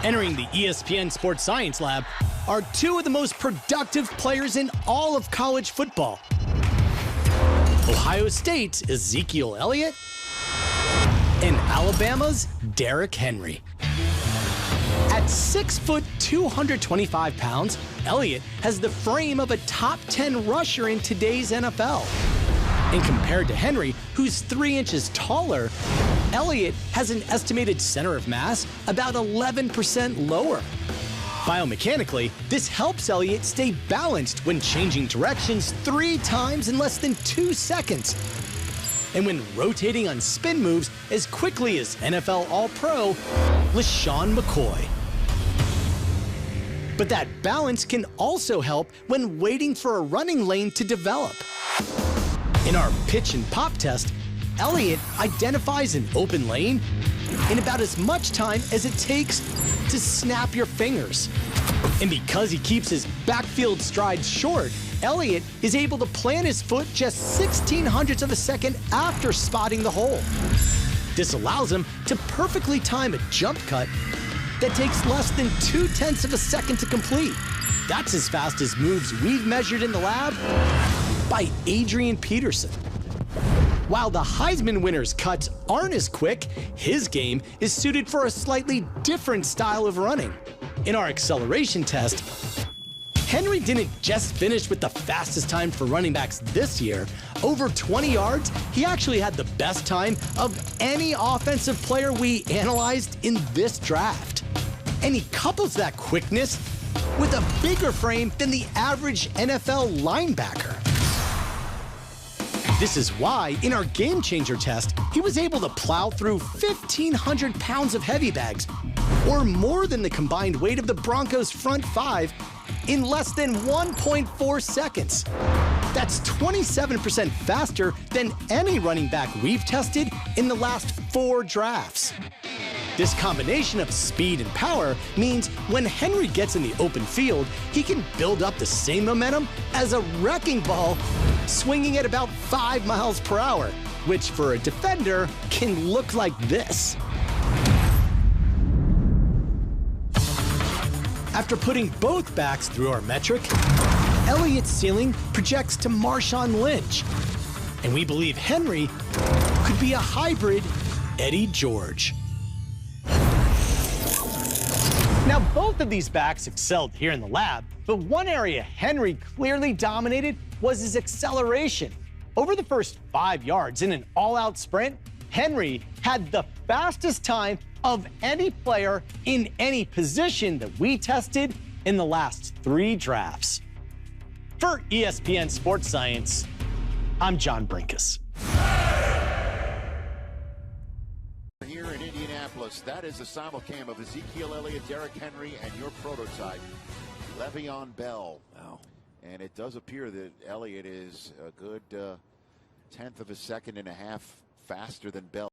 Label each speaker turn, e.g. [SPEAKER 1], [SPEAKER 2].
[SPEAKER 1] Entering the ESPN Sports Science Lab are two of the most productive players in all of college football. Ohio State's Ezekiel Elliott and Alabama's Derrick Henry. At 6 foot 225 pounds, Elliott has the frame of a top 10 rusher in today's NFL. And compared to Henry, who's 3 inches taller, Elliott has an estimated center of mass about 11% lower. Biomechanically, this helps Elliott stay balanced when changing directions 3 times in less than 2 seconds. And when rotating on spin moves as quickly as NFL All-Pro, LaShawn McCoy. But that balance can also help when waiting for a running lane to develop. In our pitch and pop test, Elliott identifies an open lane in about as much time as it takes to snap your fingers. And because he keeps his backfield strides short, Elliott is able to plant his foot just 1600ths of a second after spotting the hole. This allows him to perfectly time a jump cut that takes less than 0.2 of a second to complete. That's as fast as moves we've measured in the lab by Adrian Peterson. While the Heisman winner's cuts aren't as quick, his game is suited for a slightly different style of running. In our acceleration test, Henry didn't just finish with the fastest time for running backs this year. Over 20 yards, he actually had the best time of any offensive player we analyzed in this draft. And he couples that quickness with a bigger frame than the average NFL linebacker. This is why, in our Game Changer test, he was able to plow through 1,500 pounds of heavy bags, or more than the combined weight of the Broncos' front 5, in less than 1.4 seconds. That's 27% faster than any running back we've tested in the last 4 drafts. This combination of speed and power means when Henry gets in the open field, he can build up the same momentum as a wrecking ball swinging at about 5 miles per hour, which for a defender can look like this. After putting both backs through our metric, Elliott's ceiling projects to Marshawn Lynch, and we believe Henry could be a hybrid Eddie George. Now, both of these backs excelled here in the lab, but one area Henry clearly dominated was his acceleration. Over the first 5 yards in an all-out sprint, Henry had the fastest time of any player in any position that we tested in the last 3 drafts. For ESPN Sports Science, I'm John Brinkus.
[SPEAKER 2] Here in Indianapolis, that is the simulcam of Ezekiel Elliott, Derrick Henry, and your prototype, Le'Veon Bell. Wow. And it does appear that Elliott is a good 1/10 of a second and a half faster than Bell.